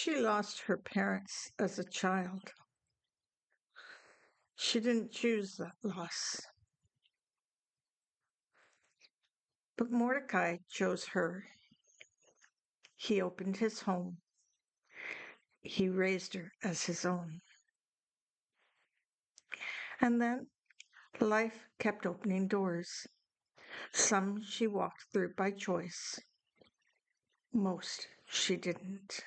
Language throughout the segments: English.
She lost her parents as a child. She didn't choose that loss, but Mordecai chose her. He opened his home. He raised her as his own. And then life kept opening doors. Some she walked through by choice. Most she didn't.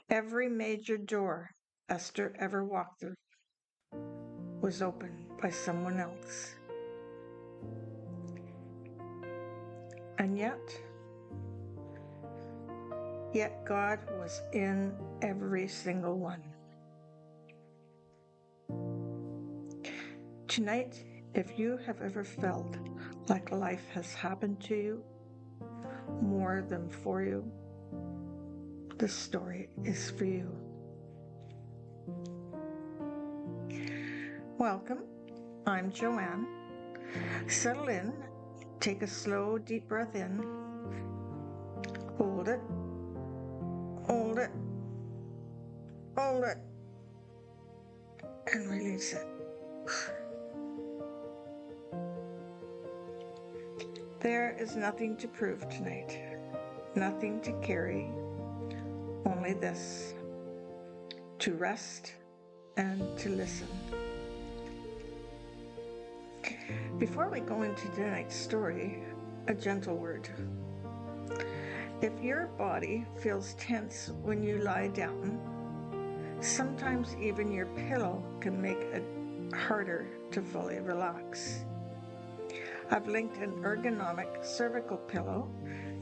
Every major door Esther ever walked through was opened by someone else. And yet God was in every single one. Tonight, if you have ever felt like life has happened to you more than for you, this story is for you. Welcome, I'm Joanne. Settle in, take a slow, deep breath in, hold it, hold it, hold it, and release it. There is nothing to prove tonight, nothing to carry, only this, to rest and to listen. Before we go into tonight's story, a gentle word. If your body feels tense when you lie down, sometimes even your pillow can make it harder to fully relax. I've linked an ergonomic cervical pillow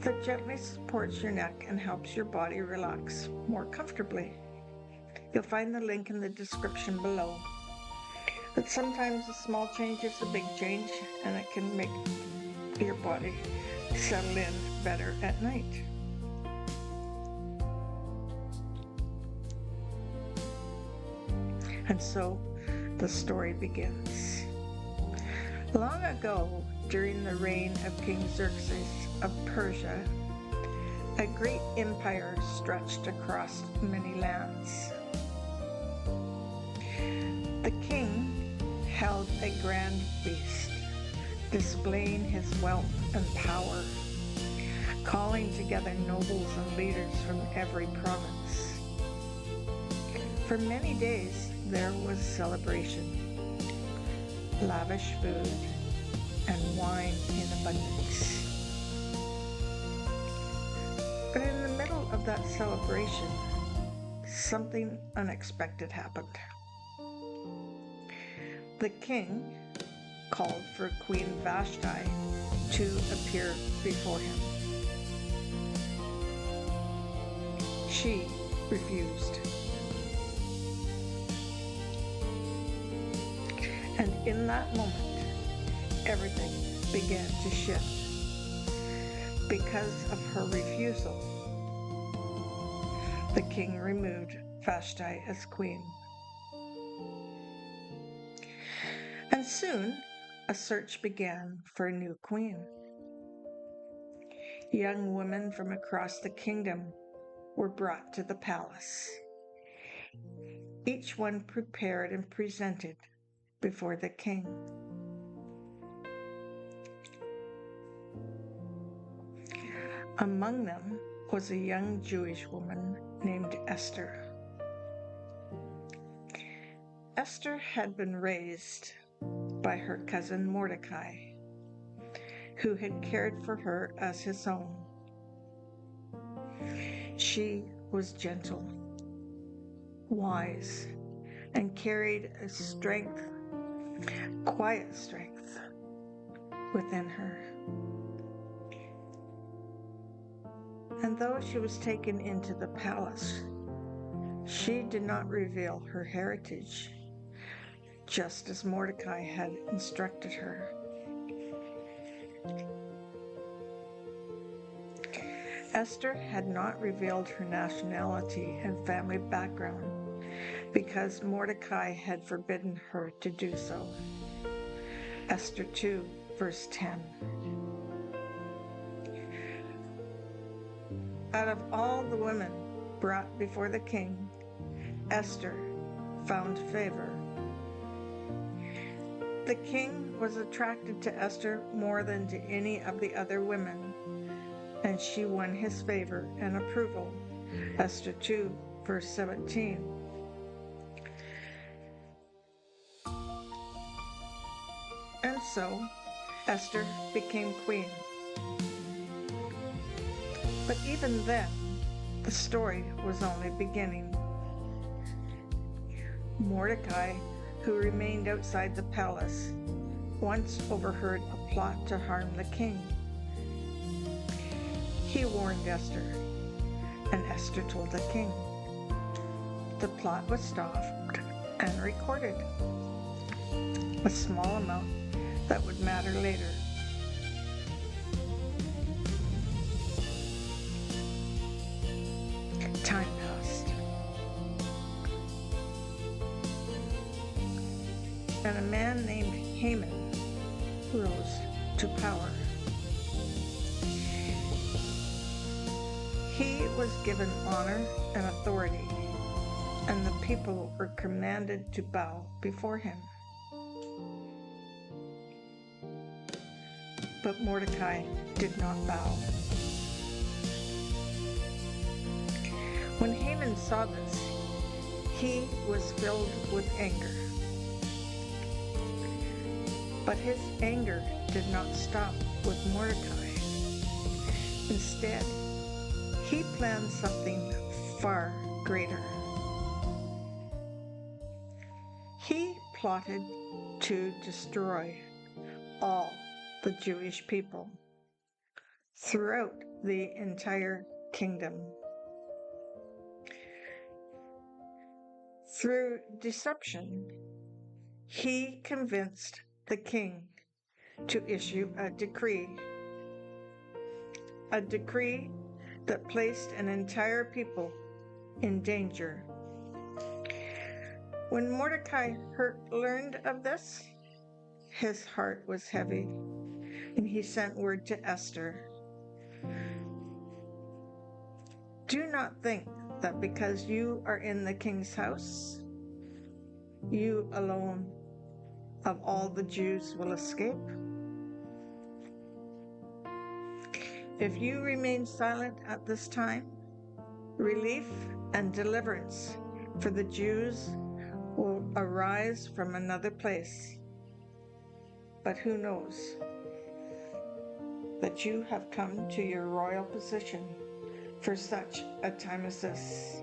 that gently supports your neck and helps your body relax more comfortably. You'll find the link in the description below. But sometimes a small change is a big change, and it can make your body settle in better at night. And so the story begins. Long ago, during the reign of King Xerxes of Persia, a great empire stretched across many lands. The king held a grand feast, displaying his wealth and power, calling together nobles and leaders from every province. For many days there was celebration, lavish food, and wine in abundance. But in the middle of that celebration, something unexpected happened. The king called for Queen Vashti to appear before him. She refused. And in that moment, everything began to shift. Because of her refusal, the king removed Vashti as queen. And soon, a search began for a new queen. Young women from across the kingdom were brought to the palace, each one prepared and presented before the king. Among them was a young Jewish woman named Esther. Esther had been raised by her cousin Mordecai, who had cared for her as his own. She was gentle, wise, and carried a strength, quiet strength, within her. And though she was taken into the palace, she did not reveal her heritage, just as Mordecai had instructed her. Esther had not revealed her nationality and family background because Mordecai had forbidden her to do so. Esther 2, verse 10. Out of all the women brought before the king, Esther found favor. The king was attracted to Esther more than to any of the other women, and she won his favor and approval. Esther 2, verse 17. And so, Esther became queen. But even then, the story was only beginning. Mordecai, who remained outside the palace, once overheard a plot to harm the king. He warned Esther, and Esther told the king. The plot was stopped and recorded, a small amount that would matter later. Time passed, and a man named Haman rose to power. He was given honor and authority, and the people were commanded to bow before him. But Mordecai did not bow. When Haman saw this, he was filled with anger. But his anger did not stop with Mordecai. Instead, he planned something far greater. He plotted to destroy all the Jewish people throughout the entire kingdom. Through deception, he convinced the king to issue a decree that placed an entire people in danger. When Mordecai learned of this, his heart was heavy, and he sent word to Esther. Do not think that because you are in the king's house, you alone of all the Jews will escape. If you remain silent at this time, relief and deliverance for the Jews will arise from another place. But who knows that you have come to your royal position for such a time as this.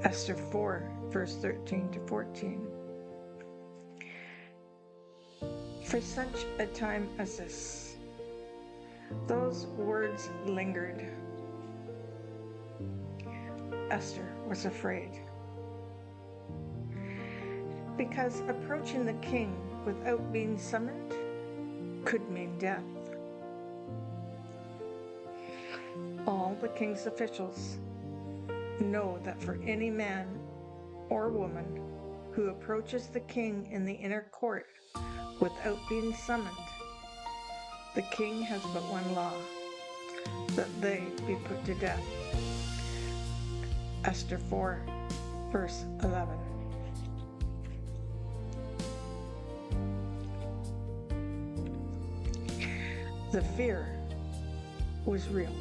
Esther 4, verse 13 to 14. For such a time as this. Those words lingered. Esther was afraid, because approaching the king without being summoned could mean death. All the king's officials know that for any man or woman who approaches the king in the inner court without being summoned, the king has but one law, that they be put to death. Esther 4, verse 11. The fear was real.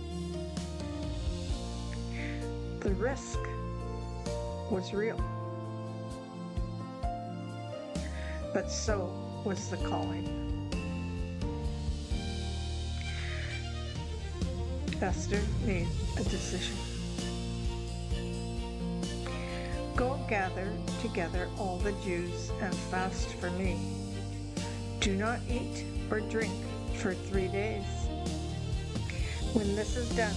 The risk was real. But so was the calling. Esther made a decision. Go gather together all the Jews and fast for me. Do not eat or drink for 3 days. When this is done,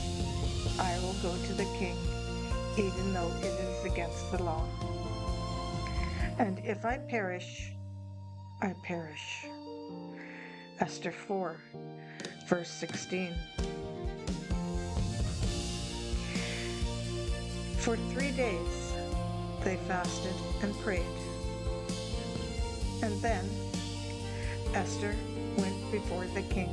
I will go to the king, even though it is against the law. And if I perish, I perish. Esther 4, verse 16. For 3 days they fasted and prayed. And then Esther went before the king.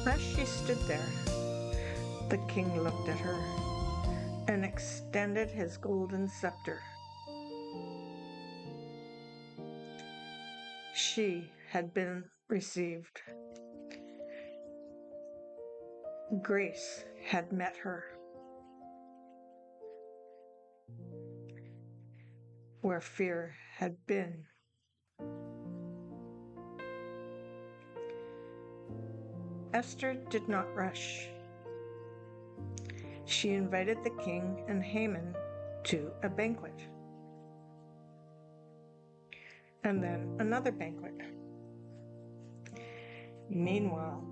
As she stood there, the king looked at her and extended his golden scepter. She had been received. Grace had met her. Where fear had been. Esther did not rush. She invited the king and Haman to a banquet, and then another banquet. Meanwhile,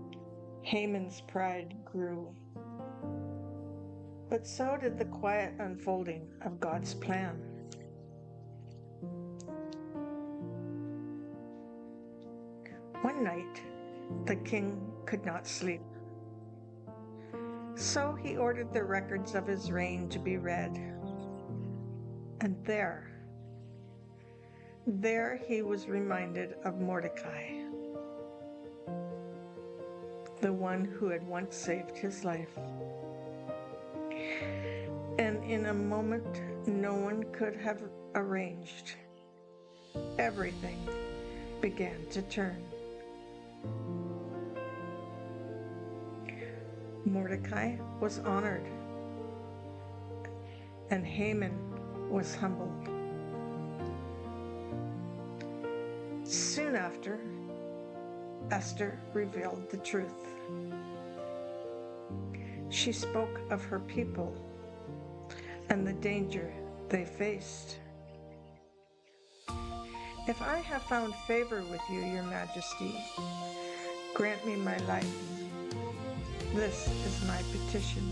Haman's pride grew, but so did the quiet unfolding of God's plan. One night, the king could not sleep. So he ordered the records of his reign to be read. And there he was reminded of Mordecai, the one who had once saved his life. And in a moment no one could have arranged, everything began to turn. Mordecai was honored, and Haman was humbled. Soon after, Esther revealed the truth. She spoke of her people and the danger they faced. If I have found favor with you, your majesty, grant me my life. This is my petition.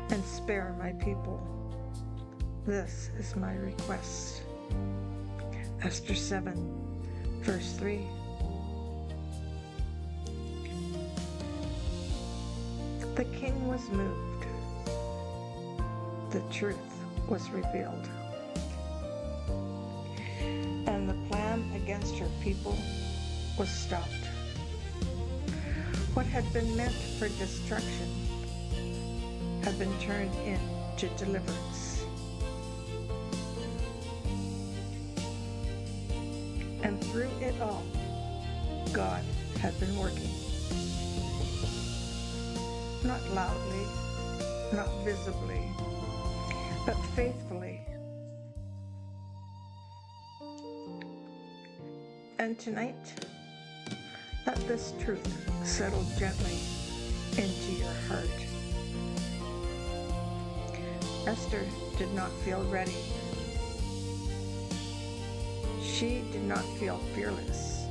And spare my people. This is my request. Esther 7, verse 3. The king was moved. The truth was revealed. And the plan against her people was stopped. What had been meant for destruction had been turned into deliverance. And through it all, God had been working. Not loudly, not visibly, but faithfully. And tonight, let this truth settle gently into your heart. Esther did not feel ready. She did not feel fearless.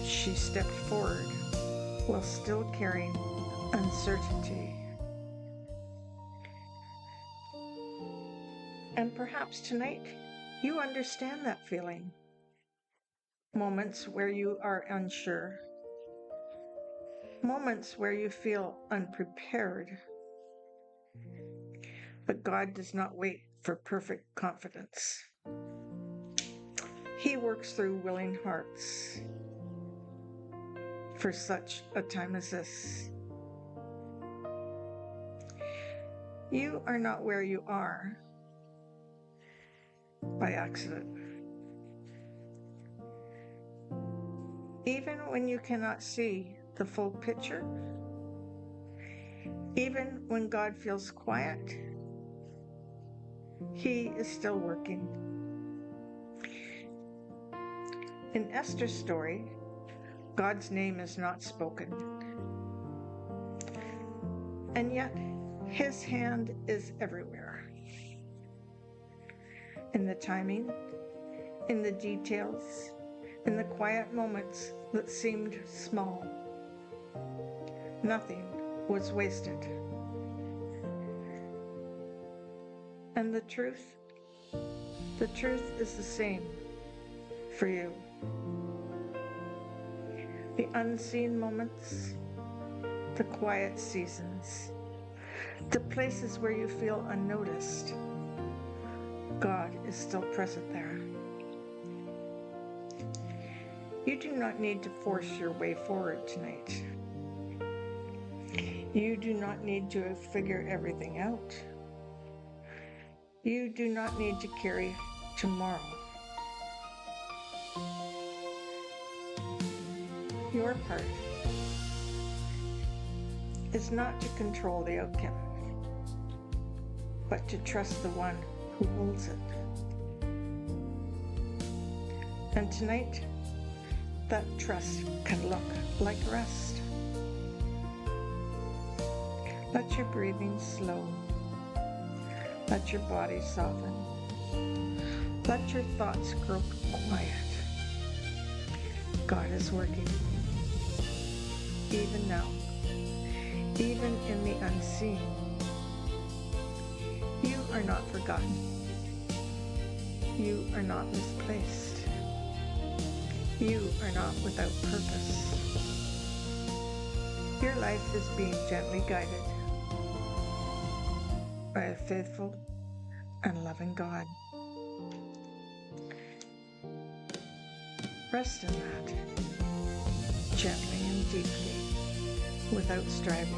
She stepped forward while still carrying uncertainty. And perhaps tonight you understand that feeling. Moments where you are unsure. Moments where you feel unprepared. But God does not wait for perfect confidence. He works through willing hearts for such a time as this. You are not where you are by accident. Even when you cannot see the full picture, even when God feels quiet, He is still working. In Esther's story, God's name is not spoken. And yet, His hand is everywhere. In the timing, in the details, in the quiet moments that seemed small. Nothing was wasted. And the truth is the same for you. The unseen moments, the quiet seasons, the places where you feel unnoticed, God is still present there. You do not need to force your way forward tonight. You do not need to figure everything out. You do not need to carry tomorrow. Your part is not to control the outcome, but to trust the one who holds it. And tonight, that trust can look like rest. Let your breathing slow. Let your body soften. Let your thoughts grow quiet. God is working, even now, even in the unseen. You are not forgotten. You are not misplaced. You are not without purpose. Your life is being gently guided by a faithful and loving God. Rest in that, gently and deeply, without striving.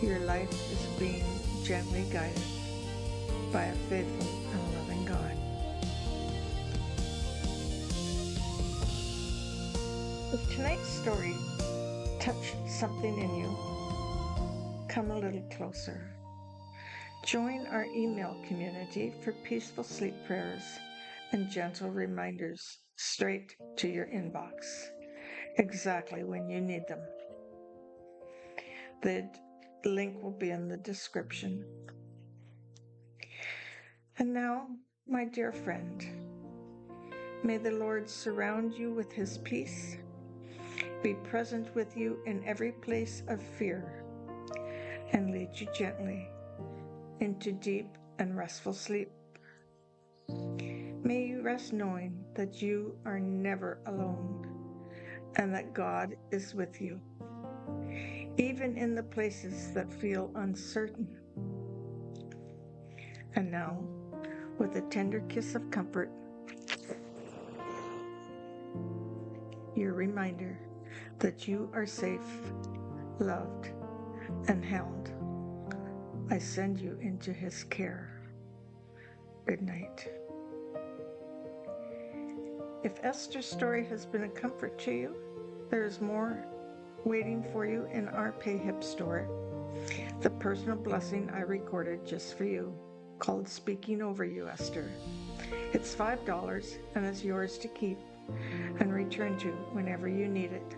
Your life is being gently guided by a faithful and loving God. If tonight's story touched something in you, come a little closer. Join our email community for peaceful sleep prayers and gentle reminders straight to your inbox, exactly when you need them. The link will be in the description. And now, my dear friend, may the Lord surround you with his peace, be present with you in every place of fear, and lead you gently into deep and restful sleep. May you rest knowing that you are never alone and that God is with you, even in the places that feel uncertain. And now, with a tender kiss of comfort, your reminder that you are safe, loved, and held. I send you into his care. Good night. If Esther's story has been a comfort to you, there is more waiting for you in our PayHip store, the personal blessing I recorded just for you, called Speaking Over You, Esther. It's $5 and it's yours to keep and return to whenever you need it.